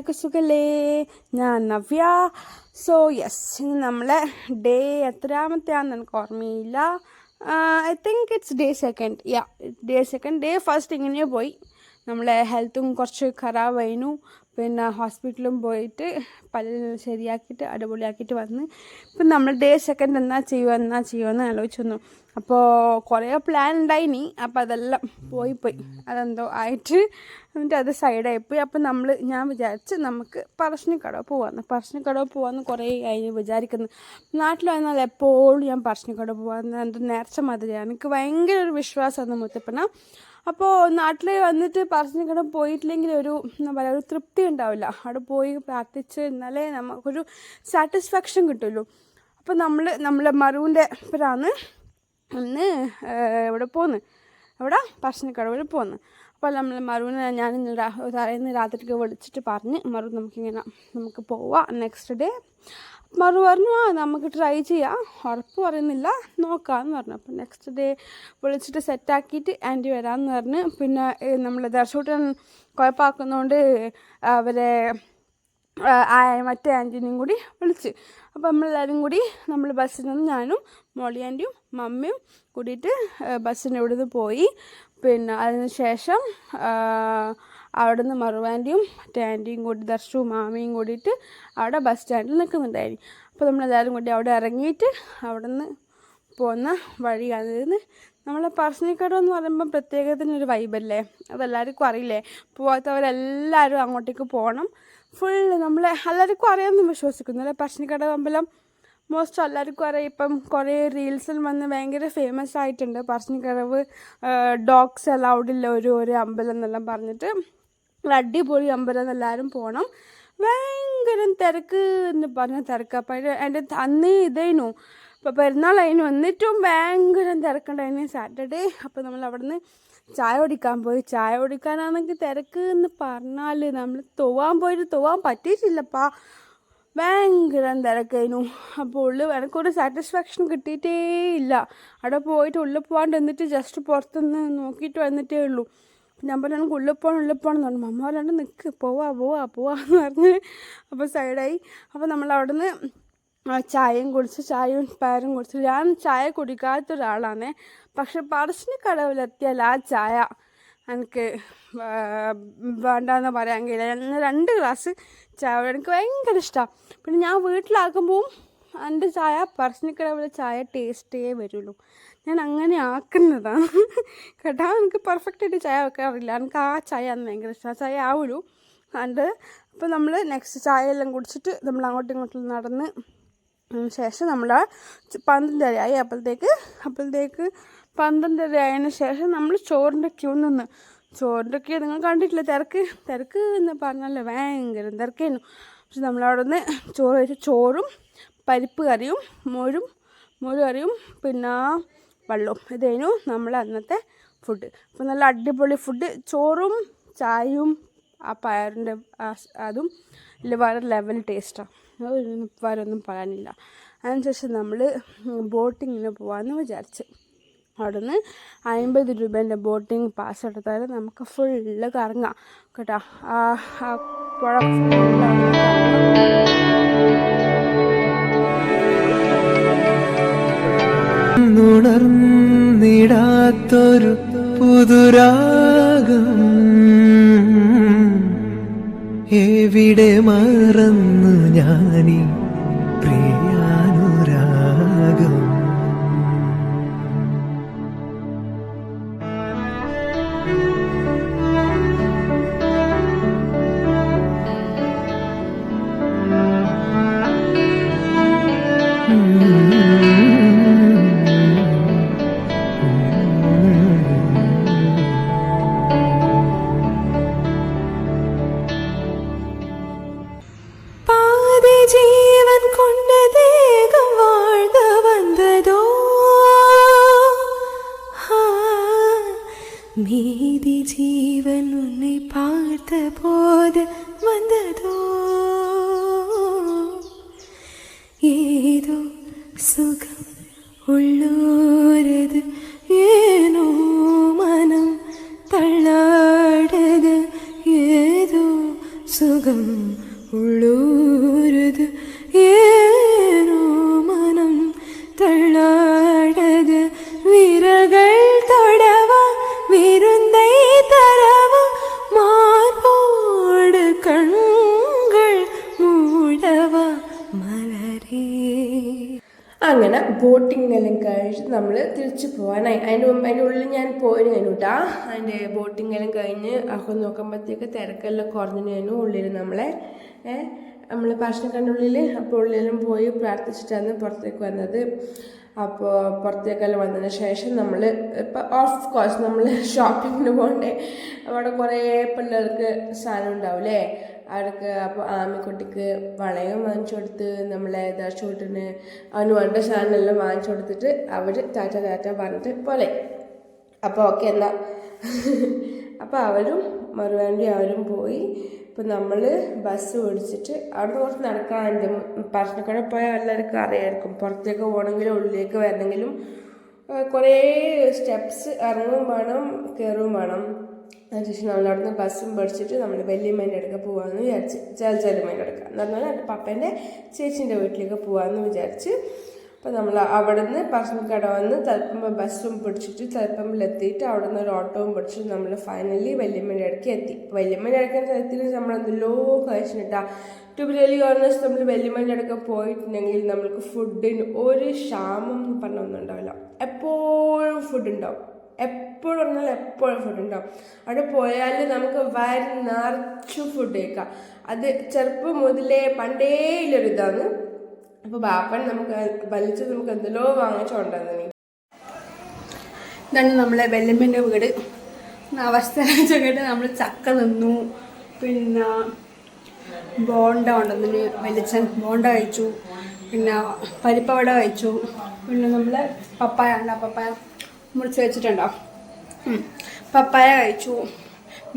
എല്ലാവർക്കും സുഖല്ലേ? ഞാൻ നവ്യ. സോ യെസ്, ഇന്ന് നമ്മളെ ഡേ എത്രാമത്തെയാണെന്ന് എനിക്ക് ഓർമ്മയില്ല. I think its day second. Day first ഇങ്ങനെ പോയി. നമ്മളെ ഹെൽത്തും കുറച്ച് ഖരാബായിരുന്നു. പിന്നെ ഹോസ്പിറ്റലും പോയിട്ട് പല്ല് ശരിയാക്കിയിട്ട് അടിപൊളിയാക്കിയിട്ട് വന്ന് ഇപ്പം നമ്മൾ ഡേ സെക്കൻഡ് എന്നാ ചെയ്യുമെന്ന് ആലോചിച്ചു വന്നു. അപ്പോൾ കുറേ പ്ലാൻ ഉണ്ടായിനി. അപ്പോൾ അതെല്ലാം പോയി അതെന്തോ ആയിട്ട് എന്നിട്ട് അത് സൈഡായിപ്പോയി. അപ്പോൾ ഞാൻ വിചാരിച്ച് നമുക്ക് പറശ്ശിനിക്കടവ് പോകാമെന്ന് കുറേ കഴിഞ്ഞ് വിചാരിക്കുന്നു. നാട്ടിൽ വന്നാൽ എപ്പോഴും ഞാൻ പറശ്ശിനിക്കടവ് പോകാമെന്ന് എൻ്റെ നേർച്ച മാതിരിയാണ്. എനിക്ക് ഭയങ്കര ഒരു വിശ്വാസമാണ് മുത്തപ്പന. അപ്പോൾ നാട്ടിൽ വന്നിട്ട് പറശ്ശിനിക്കടവ് പോയിട്ടില്ലെങ്കിൽ ഒരു എന്താ പറയുക, ഒരു തൃപ്തി ഉണ്ടാവില്ല. അവിടെ പോയി പ്രാർത്ഥിച്ച് എന്നാലേ നമുക്കൊരു സാറ്റിസ്ഫാക്ഷൻ കിട്ടുമല്ലോ. അപ്പോൾ നമ്മളെ മറുവിൻ്റെ ഇപ്പരാണ് ഇന്ന് പറശ്ശിനിക്കടവിൽ പോന്ന്. അപ്പോൾ നമ്മൾ മറുവിനെ തലേന്ന് രാത്രിക്ക് വിളിച്ചിട്ട് പറഞ്ഞ് നമുക്ക് പോവാം നെക്സ്റ്റ് ഡേ. മറു പറഞ്ഞു നമുക്ക് ട്രൈ ചെയ്യാം, ഉറപ്പ് പറയുന്നില്ല, നോക്കാമെന്ന് പറഞ്ഞു. അപ്പോൾ നെക്സ്റ്റ് ഡേ വിളിച്ചിട്ട് സെറ്റാക്കിയിട്ട് ആൻറ്റി വരാമെന്ന് പറഞ്ഞ്. പിന്നെ നമ്മൾ ദർശൂട്ടൻ കുഴപ്പമാക്കുന്നതുകൊണ്ട് അവരെ മറ്റേ ആൻറ്റീനെയും കൂടി വിളിച്ച്. അപ്പോൾ നമ്മളെല്ലാവരും കൂടി ബസ്സിൽ നിന്ന് ഞാനും മോളി ആൻറ്റിയും മമ്മിയും കൂടിയിട്ട് ബസ്സിൻ്റെ ഇവിടെ നിന്ന് പോയി. പിന്നെ അതിന് ശേഷം അവിടെ നിന്ന് മറുവാൻ്റെയും മറ്റേ ആൻറ്റിയും കൂടി ദർശവും മാമിയും കൂടിയിട്ട് അവിടെ ബസ് സ്റ്റാൻഡിൽ നിൽക്കുന്നുണ്ടായിരുന്നു. അപ്പോൾ നമ്മളെല്ലാവരും കൂടി അവിടെ ഇറങ്ങിയിട്ട് അവിടെ നിന്ന് പോകുന്ന വഴിയാണ്. നമ്മളെ പറശ്ശിനിക്കടവ് എന്ന് പറയുമ്പോൾ പ്രത്യേകത്തിനൊരു വൈബല്ലേ, അതെല്ലാവർക്കും അറിയില്ലേ. പോകാത്തവരെല്ലാവരും അങ്ങോട്ടേക്ക് പോകണം. എല്ലാവർക്കും അറിയാമെന്ന് വിശ്വസിക്കുന്നു അല്ലേ. പറശ്ശിനിക്കടവ് അമ്പലം മോസ്റ്റ് എല്ലാവർക്കും അറിയാം. ഇപ്പം കുറേ റീൽസിൽ വന്ന് ഭയങ്കര ഫേമസ് ആയിട്ടുണ്ട്. പറശ്ശിനിക്കടവ് ഡോഗ്സ് അലൗഡില്ല ഒരു അമ്പലം എന്നെല്ലാം പറഞ്ഞിട്ട് അടിപൊളി അമ്പലം എന്നെല്ലാവരും പോകണം. ഭയങ്കര തിരക്ക് എന്ന് പറഞ്ഞാൽ തിരക്ക്. അപ്പം എൻ്റെ അന്ന് ഇതായിരുന്നു, ഇപ്പോൾ പെരുന്നാളായിരുന്നു, എന്നിട്ടും ഭയങ്കര തിരക്കുണ്ടായിരുന്നു സാറ്റർഡേ. അപ്പോൾ നമ്മൾ അവിടെ നിന്ന് ചായ കുടിക്കാനാണെങ്കിൽ തിരക്ക് എന്ന് പറഞ്ഞാൽ നമ്മൾ തോവാൻ പറ്റിയിട്ടില്ലപ്പാ, ഭയങ്കര തിരക്കായിരുന്നു. അപ്പോൾ എനിക്കൊരു സാറ്റിസ്ഫാക്ഷൻ കിട്ടിയിട്ടേ ഇല്ല. അവിടെ പോയിട്ട് ഉള്ളിൽ പോകാണ്ട് എന്നിട്ട് ജസ്റ്റ് പുറത്തുനിന്ന് നോക്കിയിട്ട് വന്നിട്ടേ ഉള്ളൂ. ഞാൻ പറഞ്ഞു എനിക്ക് ഉള്ളിൽ പോകണമെന്ന് പറഞ്ഞു. മമ്മ പറഞ്ഞിട്ട് നിൽക്ക് പോവാന്ന് പറഞ്ഞ് അപ്പോൾ സൈഡായി. അപ്പോൾ നമ്മൾ അവിടെ നിന്ന് ചായയും പയറും കുടിച്ച്. ഞാൻ ചായ കുടിക്കാത്തൊരാളാണ്, പക്ഷെ പറശ്ശിനിക്കടവിലെത്തിയാൽ ആ ചായ എനിക്ക് വേണ്ടാന്ന് പറയാൻ കഴിയില്ല. ഞാൻ 2 ഗ്ലാസ് ചായ എനിക്ക് ഭയങ്കര ഇഷ്ടമാണ്. പിന്നെ ഞാൻ വീട്ടിലാക്കുമ്പോൾ എൻ്റെ ചായ പറശ്ശിനിക്കടവിലെ ചായ ടേസ്റ്റേ വരുള്ളൂ. ഞാൻ അങ്ങനെ ആക്കുന്നതാണ് കേട്ടോ. എനിക്ക് പെർഫെക്റ്റായിട്ട് ചായ വെക്കാറില്ല. എനിക്ക് ആ ചായ അന്ന് ഭയങ്കര ഇഷ്ടമാണ്. ചായ ആവുള്ളൂ അപ്പോൾ നമ്മൾ നെക്സ്റ്റ് ചായ എല്ലാം കുടിച്ചിട്ട് നമ്മൾ അങ്ങോട്ടും ഇങ്ങോട്ടും നടന്ന് ശേഷം നമ്മൾ 12:30 ആയി. അപ്പോഴത്തേക്ക് 12:30 ആയതിനു ശേഷം നമ്മൾ ചോറിൻ്റെ ക്യൂ നിങ്ങൾ കണ്ടിട്ടില്ല. തിരക്ക് എന്ന് പറഞ്ഞാൽ ഭയങ്കര തിരക്കായിരുന്നു. പക്ഷെ നമ്മളവിടെ നിന്ന് ചോറും പരിപ്പ് കറിയും മോര് കറിയും പിന്നെ വെള്ളവും ഇതായിരുന്നു നമ്മൾ അന്നത്തെ ഫുഡ്. അപ്പോൾ നല്ല അടിപൊളി ഫുഡ്, ചോറും ചായയും ആ പയറിൻ്റെ അതും വേറെ ലെവൽ ടേസ്റ്റാണ്. വേറെ ഒന്നും പറയാനില്ല. അതിനുശേഷം നമ്മൾ ബോട്ടിങ്ങിന് പോകാമെന്ന് വിചാരിച്ച്. അവിടെ നിന്ന് 50 രൂപേൻ്റെ ബോട്ടിങ് പാസ് എടുത്താൽ നമുക്ക് ഫുള്ള് കറങ്ങാം കേട്ടോ. ആ പുഴ ുണർന്നിടാത്തൊരു പുതുരാഗം എവിടെ മറന്നു ഞാനീ പ്രിയാനുരാഗം. மீதி ஜீவன் உன்னை பார்த்த போது வந்ததோ ஏதோ சுகம் உள்ளூரது ஏனோ மனம் தள்ளாடது ஏதோ சுகம் ബോട്ടിംഗ് എല്ലാം കഴിഞ്ഞിട്ട് നമ്മൾ തിരിച്ചു പോകാനായി. അതിൻ്റെ ഉള്ളിൽ ഞാൻ പോയിന് കഴിഞ്ഞുട്ടാ. അതിൻ്റെ ബോട്ടിംഗ് എല്ലാം കഴിഞ്ഞ് ഒക്കെ നോക്കുമ്പോഴത്തേക്ക് തിരക്കെല്ലാം കുറഞ്ഞു കഴിഞ്ഞു ഉള്ളിൽ നമ്മൾ പറശ്ശിനിക്കടവിനുള്ളിൽ. അപ്പോൾ ഉള്ളിലും പോയി പ്രാർത്ഥിച്ചിട്ടാണ് പുറത്തേക്ക് വന്നത്. അപ്പോൾ പുറത്തേക്കെല്ലാം വന്നതിന് ശേഷം നമ്മൾ ഇപ്പോൾ ഓഫ് കോഴ്സ് നമ്മൾ ഷോപ്പിങ്ങിന് പോകണ്ടേ. അവിടെ കുറേ പിള്ളേർക്ക് സാധനം ഉണ്ടാവില്ലേ അവർക്ക്. അപ്പോൾ ആമിക്കുട്ടിക്ക് വളയം വാങ്ങിച്ചു കൊടുത്ത് നമ്മളെ ദർശൂട്ടിന് അവന് വേണ്ട സാധനമെല്ലാം വാങ്ങിച്ചു കൊടുത്തിട്ട് അവർ ടാറ്റ പറഞ്ഞിട്ട് പോലെ. അപ്പോൾ ഓക്കെ എന്നാൽ അപ്പോൾ അവരും മറുവാണ്ടി അവരും പോയി. ഇപ്പം നമ്മൾ ബസ് ഓടിച്ചിട്ട് അവിടെ കുറച്ച് നടക്കാനുണ്ട്. പറശ്ശിനിക്കടവ് പോയാൽ എല്ലാവർക്കും അറിയാമായിരിക്കും. പുറത്തേക്ക് പോകണമെങ്കിലും ഉള്ളിലേക്ക് വരണമെങ്കിലും കുറേ സ്റ്റെപ്സ് ഇറങ്ങും വേണം കയറും വേണം. അതിനുശേഷം നമ്മൾ അവിടെ നിന്ന് ബസ്സും പഠിച്ചിട്ട് നമ്മൾ വല്യമ്മേൻ്റെ അടുക്ക പോകാമെന്ന് വിചാരിച്ച്. ചെറുമ്മേൻ്റെ അടുക്ക എന്ന് പറഞ്ഞാൽ എൻ്റെ പപ്പേൻ്റെ ചേച്ചീൻ്റെ വീട്ടിലേക്ക് പോകാമെന്ന് വിചാരിച്ച്. അപ്പോൾ നമ്മൾ അവിടെ നിന്ന് പറശ്ശിനിക്കടവ് വന്ന് തലപ്പമ്പ ബസ്സും പിടിച്ചിട്ട് തലപ്പമ്പിലെത്തിയിട്ട് അവിടെ നിന്ന് ഒരു ഓട്ടോവും പിടിച്ചിട്ട് നമ്മൾ ഫൈനലി വല്യമ്മേൻ്റെ അടുക്ക് എത്തി. വല്യമ്മേൻ്റെ അടുക്കുന്ന എത്തിയിട്ട് നമ്മൾ എന്തെല്ലോ കഴിച്ചിട്ടാ. ടു ബി റിയലി ഓണസ്റ്റ്, നമ്മൾ വല്യമ്മേൻ്റെ അടുക്ക പോയിട്ടുണ്ടെങ്കിൽ നമ്മൾക്ക് ഫുഡിന് ഒരു ക്ഷാമം എന്ന് പറഞ്ഞ ഒന്നും ഉണ്ടാവില്ല. എപ്പോഴും ഫുഡ് ഉണ്ടാവും. എപ്പോഴും പറഞ്ഞാൽ എപ്പോഴും ഫുഡ് ഉണ്ടാവും. അവിടെ പോയാൽ നമുക്ക് വയറ് നിറച്ചു ഫുഡ് കഴിക്കാം. അത് ചെറുപ്പം മുതലേ പണ്ടേ ഉള്ളൊരിതാണ്. അപ്പോൾ ബാപ്പൻ നമുക്ക് വലിച്ച് നമുക്ക് എന്തെല്ലോ വാങ്ങിച്ചുകൊണ്ടിരുന്നു. ഇതാണ് നമ്മളെ വല്യമ്മേൻ്റെ വീട്. അവസ്ഥ വെച്ചിട്ട് നമ്മൾ ചക്ക തിന്നു, പിന്നെ ബോണ്ട ഉണ്ടെന്നിന് വെളിച്ചൻ ബോണ്ട കഴിച്ചു, പിന്നെ പരിപ്പവട കഴിച്ചു, പിന്നെ നമ്മൾ പപ്പായ ഉണ്ട്, പപ്പായ മുറിച്ച് വെച്ചിട്ടുണ്ടോ, പപ്പായ കഴിച്ചു,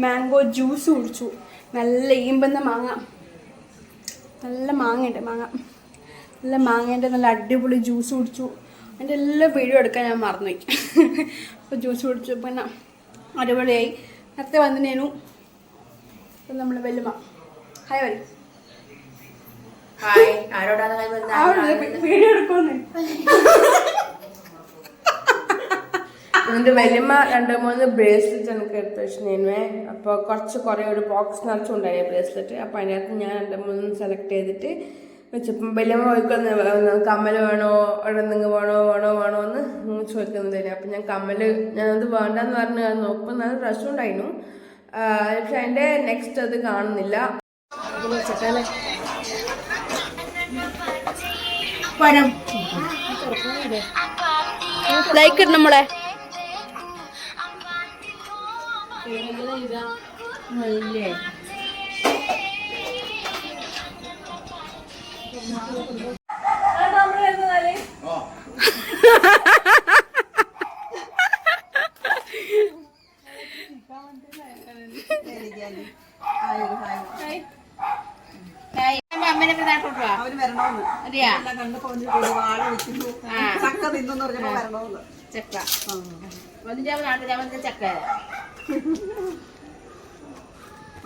മാംഗോ ജ്യൂസ് കുടിച്ചു. നല്ല ഈമ്പെന്ന മാങ്ങ, നല്ല മാങ്ങയുണ്ട്, നല്ല മാങ്ങേൻ്റെ നല്ല അടിപൊളി ജ്യൂസ് കുടിച്ചു. അതിൻ്റെ എല്ലാ വീഡിയോ എടുക്കാൻ ഞാൻ മറന്നുപോയി. അപ്പോൾ ജ്യൂസ് കുടിച്ചു, പിന്നെ അടിപൊളിയായി. നേരത്തെ വന്നിനേനു. അപ്പം നമ്മൾ വെല്ലുമ ഹായ് വരും വീഡിയോ എടുക്കുമെന്ന്. എന്നിട്ട് വല്യമ്മ 2-3 ബ്രേസ്ലെറ്റ് എനിക്ക് എടുത്ത് വെച്ചിരുന്നേ. അപ്പോൾ കുറേ ഒരു ബോക്സ് നിറച്ചുണ്ടായി ബ്രേസ്ലെറ്റ്. അപ്പോൾ അതിനകത്ത് ഞാൻ 2-3 സെലക്ട് ചെയ്തിട്ട് വെച്ചപ്പം വല്യമ്മ ചോദിക്കുന്നത് കമ്മൽ വേണോ എന്തെങ്കിലും വേണോ എന്ന് ചോദിക്കുന്നുണ്ടായിരുന്നു. അപ്പം ഞാൻ ഞാനത് വേണ്ടെന്ന് പറഞ്ഞ് നോക്കുമ്പോൾ നല്ല പ്രശ്നം ഉണ്ടായിരുന്നു. പക്ഷെ അതിൻ്റെ നെക്സ്റ്റ് അത് കാണുന്നില്ല. ലൈക്ക് ഇടണം നമ്മളെ.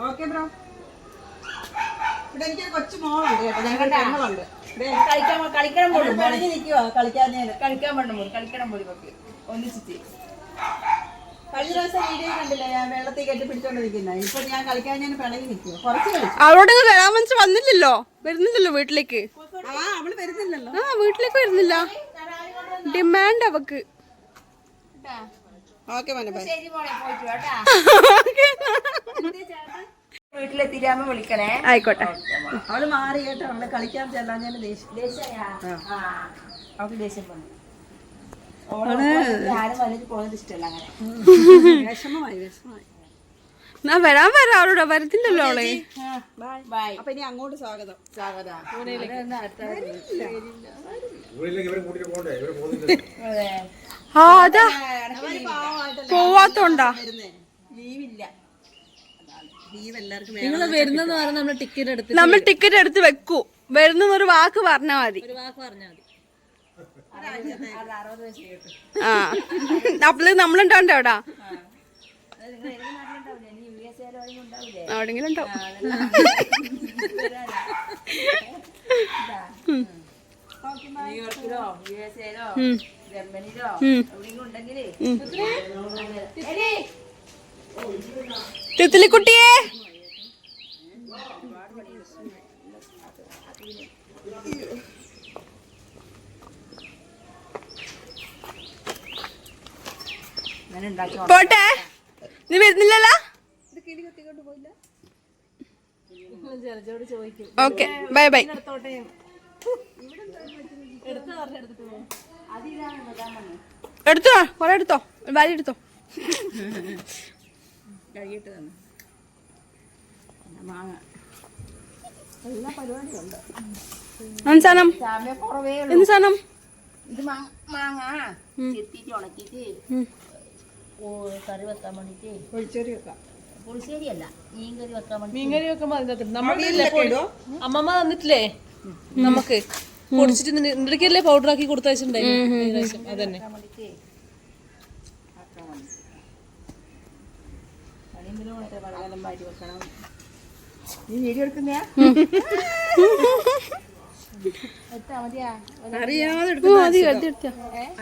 Okay bro. ഇവിടെ എനിക്കൊരു കൊച്ചു മോളുണ്ട് കേട്ടോ, ഞങ്ങളുണ്ട്. കളിക്കണം പോലും നിൽക്കുവാ, കളിക്കാൻ പോലും കളിക്കണം പോലും ഒക്കെ ഒന്നിച്ചിട്ട്. കഴിഞ്ഞ ദിവസം വീഡിയോ കണ്ടില്ല, ഞാൻ വെള്ളത്തിൽ കെട്ടി പിടിച്ചോണ്ട് നിൽക്കുന്ന. ഇപ്പൊ ഞാൻ കളിക്കാൻ ഞാൻ പിണങ്ങി നിൽക്കുക. കുറച്ച് അവളോട് വരാൻ മനസ്സ് വരുന്നില്ലല്ലോ വീട്ടിലേക്ക്. അവള് വരുന്നില്ലല്ലോ. വീട്ടിലേക്ക് വരുന്നില്ല. ഡിമാൻഡ് അവക്ക്. ഓക്കെ വീട്ടിലെത്തിരാമ വിളിക്കണേ. ആയിക്കോട്ടെ. അവള് മാറി കേട്ടോ, അവളെ കളിക്കാൻ ചെല്ലാൻ ഞാൻ അവൾക്ക് ദേഷ്യം വന്നു. ആരും വലിയ പോകുന്നത് ഇഷ്ടമല്ല അങ്ങനെ. വിഷമമായി വരാൻ അവളോട് വരുന്നില്ലല്ലോ അവളെ. അപ്പൊ ഇനി അങ്ങോട്ട് സ്വാഗതം. അതാ പോവാത്തോണ്ടാ ലീവില്ല. നിങ്ങൾ വരുന്നെന്ന് പറഞ്ഞാൽ നമ്മൾ ടിക്കറ്റ് എടുത്ത് വെക്കൂ. വരുന്നൊരു വാക്ക് പറഞ്ഞാൽ മതി. ആ അപ്പള് നമ്മളുണ്ടാവണ്ടേ അവിടെ? അവിടെങ്കിലും ഉണ്ടാവും. ന്യൂയോർക്കിലോ USA-ലോ ജർമ്മനിയിലോ എവിടെയെങ്കിലും ഉണ്ടെങ്കിലേ തിത്തിലിക്കുട്ടിയെ അങ്ങനെ ഉണ്ടാക്കി പോട്ടെ, നീ വരുന്നില്ലല്ലോ? Okay, bye bye. എടുത്തോ, കുറെ എടുത്തോ, വാരി എടുത്തോ. കഴിയിട്ട് തന്നെ മാങ്ങ എല്ലാ പരിപാടിയുണ്ട്. എന്ത് സാധനം? രാവിലെ കുറവേ ഉള്ളൂ. എന്ത് സാധനം? ഇത് മാങ്ങ ചെത്തിയിട്ട് ഉണക്കിയിട്ട് കറി വെക്കാൻ വേണ്ടിട്ട് പൊളിച്ചേരി വെക്കാം. പുളിശ്ശേരിയല്ല, മീൻ കറി വെക്കാൻ വേണ്ടി. മീൻകറി വെക്കുമ്പോ അമ്മമ്മ തന്നിട്ടില്ലേ നമുക്ക് പൊടിച്ചിട്ട് എന്തൊക്കെയല്ലേ പൗഡർ ആക്കി കൊടുത്തയച്ചിട്ടുണ്ടായിരുന്നു. അതന്നെ നീ വീഡിയോ എടുക്കുന്നയാ?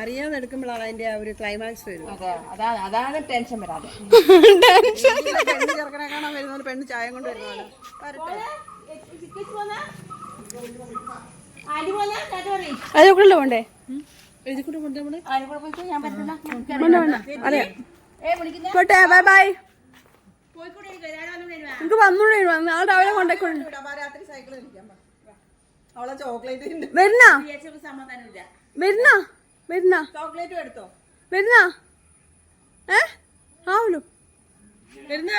അറിയാതെ എടുക്കുമ്പോഴാണ് അതിന്റെ ആ ഒരു ക്ലൈമാക്സ് വരും. അതാണ് ടെൻഷൻ വരാതെ. പെണ്ണ് ചെറുക്കനെ കാണാൻ വരുന്നവന് പെണ്ണ് ചായ കൊണ്ട് വരുന്നവന് അതിൽ പോണ്ടേ? എഴുതി കൂടെ കൊണ്ടു നമ്മള് അറിയാം. പോട്ടെ, ബൈ ബൈ. എനിക്ക് വന്നൂടെ? നാളെ രാവിലെ കൊണ്ടേക്കൊണ്ട് രാത്രി സൈക്കിൾ അവളെ ചോക്ലേറ്റ് വരുന്ന ചോക്ലേറ്റും എടുത്തോ. വരുന്ന ആവലു വരുന്ന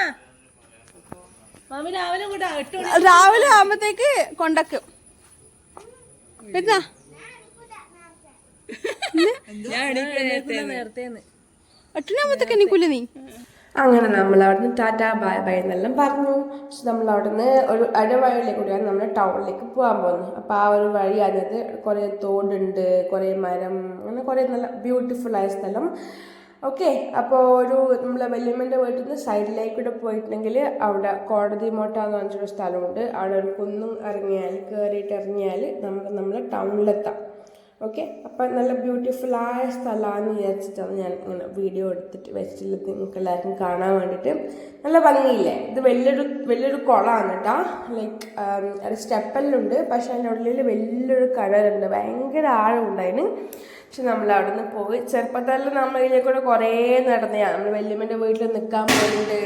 മാമി രാവിലെ കൂടെ 8 മണി രാവിലെ ആവുമ്പത്തേക്ക് കൊണ്ടക്കും. വരുന്ന നേരത്തേന്ന് 8 മണിയാകുമ്പത്തേക്ക് എണീക്കൂല നീ? അങ്ങനെ നമ്മൾ അവിടുന്ന് ടാറ്റ ബൈ ബൈ എന്നെല്ലാം പറഞ്ഞു. പക്ഷെ നമ്മൾ അവിടുന്ന് ഒരു അരവഴിയിലേക്ക് കൂടിയാണ് നമ്മൾ ടൗണിലേക്ക് പോകാൻ പോകുന്നത്. അപ്പോൾ ആ ഒരു വഴി അതിനകത്ത് കുറേ തോടുണ്ട്, കുറേ മരം, അങ്ങനെ കുറേ നല്ല ബ്യൂട്ടിഫുൾ ആയ സ്ഥലം. ഓക്കെ, അപ്പോൾ ഒരു നമ്മളെ വല്യമ്മൻ്റെ വീട്ടിൽ നിന്ന് സൈഡിലേക്ക് കൂടെ പോയിട്ടുണ്ടെങ്കിൽ അവിടെ കോടതി മോട്ട എന്ന് പറഞ്ഞൊരു സ്ഥലമുണ്ട്. അവിടെ ഒരു കുന്നും കയറിയിട്ട് ഇറങ്ങിയാൽ നമുക്ക് നമ്മളെ ടൗണിലെത്താം. ഓക്കെ, അപ്പം നല്ല ബ്യൂട്ടിഫുള്ളായ സ്ഥലമാണെന്ന് വിചാരിച്ചിട്ടാണ് ഞാൻ ഇങ്ങനെ വീഡിയോ എടുത്തിട്ട് വെച്ചിട്ടുള്ളത് നിങ്ങൾക്ക് എല്ലാവർക്കും കാണാൻ വേണ്ടിയിട്ട്. നല്ല ഭംഗിയില്ലേ? ഇത് വലിയൊരു കുളമാണ് കേട്ടോ. ലൈക്ക് ഒരു സ്റ്റെപ്പെല്ലാം ഉണ്ട്, പക്ഷേ അതിൻ്റെ ഉള്ളിൽ വലിയൊരു കിണറുണ്ട്, ഭയങ്കര ആഴമുണ്ടായിരുന്നു. പക്ഷെ നമ്മൾ അവിടെ നിന്ന് പോയി ചെറുപ്പത്തെല്ലാം നമ്മൾ ഇതിലേക്കൂടെ കുറേ നടന്നതാണ്. നമ്മൾ വല്യമ്മൻ്റെ വീട്ടിൽ നിൽക്കാൻ പോയിട്ട്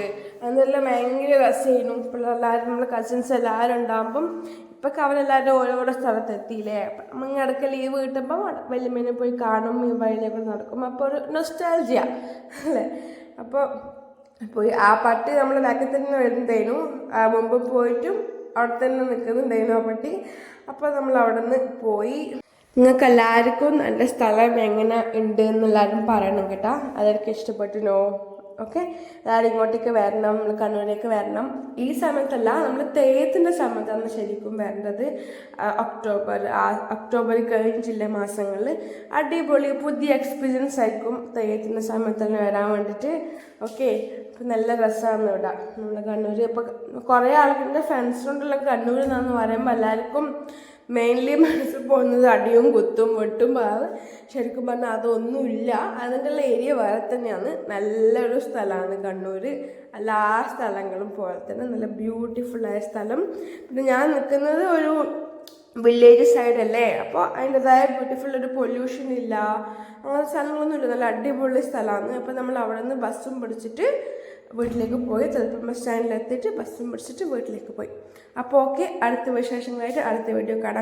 അതെല്ലാം ഭയങ്കര രസമായിരുന്നു. ഇപ്പോഴെല്ലാവരും നമ്മൾ കസിൻസ് എല്ലാവരും ഉണ്ടാകുമ്പം ഇപ്പം അവരെല്ലാവരും ഓരോരോ സ്ഥലത്തെത്തിയില്ലേ. അപ്പം നമ്മൾ ഇടയ്ക്ക് ലീവ് കിട്ടുമ്പോൾ വല്യമ്മേനെ പോയി കാണും, ഈ വഴിയിലേക്കൂടെ നടക്കും. അപ്പോൾ ഒരു നൊസ്റ്റാൾജിയ അല്ലേ? അപ്പോൾ പോയി ആ പട്ടി നമ്മൾ ബാക്കിൽ തന്നെ വരുന്നതേനു, മുമ്പ് പോയിട്ടും അവിടെ തന്നെ നിൽക്കുന്നുണ്ടായിരുന്നു ആ പട്ടി. അപ്പോൾ നമ്മൾ അവിടെ നിന്ന് പോയി. നിങ്ങൾക്ക് എല്ലാവർക്കും നല്ല സ്ഥലം എങ്ങനെ ഉണ്ട് എന്നെല്ലാവരും പറയണം കേട്ടോ. അതൊക്കെ ഇഷ്ടപ്പെട്ടിനോ? ഓക്കെ, എല്ലാവരും ഇങ്ങോട്ടേക്ക് വരണം, നമ്മൾ കണ്ണൂരേക്ക് വരണം. ഈ സമയത്തല്ല, നമ്മൾ തെയ്യത്തിൻ്റെ സമയത്താണ് ശരിക്കും വരേണ്ടത്. ഒക്ടോബർ കഴിഞ്ഞില്ല മാസങ്ങളിൽ അടിപൊളി പുതിയ എക്സ്പീരിയൻസ് ആയിരിക്കും തെയ്യത്തിൻ്റെ സമയത്ത് തന്നെ വരാൻ വേണ്ടിയിട്ട്. ഓക്കെ, അപ്പം നല്ല രസമാണ് ഇവിടെ നമ്മൾ കണ്ണൂർ. ഇപ്പോൾ കുറേ ആൾക്കാരുടെ ഫ്രണ്ട്സിനോടുള്ള കണ്ണൂർ എന്നാന്ന് പറയുമ്പോൾ എല്ലാവർക്കും മെയിൻലി മനസ്സിൽ പോകുന്നത് അടിയും കുത്തും വെട്ടും. ശരിക്കും പറഞ്ഞാൽ അതൊന്നുമില്ല, അതിൻ്റെ ഏരിയ വേറെ തന്നെയാണ്. നല്ലൊരു സ്ഥലമാണ് കണ്ണൂർ. എല്ലാ സ്ഥലങ്ങളും പോലെ തന്നെ നല്ല ബ്യൂട്ടിഫുള്ളായ സ്ഥലം. പിന്നെ ഞാൻ നിൽക്കുന്നത് ഒരു വില്ലേജ് സൈഡല്ലേ, അപ്പോൾ അതിൻ്റെതായ ബ്യൂട്ടിഫുൾ ഒരു പൊല്യൂഷൻ ഇല്ല, അങ്ങനെ സ്ഥലങ്ങളൊന്നുമില്ല. നല്ല അടിപൊളി സ്ഥലമാണ്. അപ്പോൾ നമ്മൾ അവിടെ നിന്ന് ബസ്സും പിടിച്ചിട്ട് വീട്ടിലേക്ക് പോയി, ചിലപ്പോൾ ബസ് സ്റ്റാൻഡിലെത്തിയിട്ട് ബസ്സും പിടിച്ചിട്ട് വീട്ടിലേക്ക് പോയി. അപ്പോൾ ഓക്കെ, അടുത്ത വിശേഷങ്ങളായിട്ട് അടുത്ത വീഡിയോ കാണാം.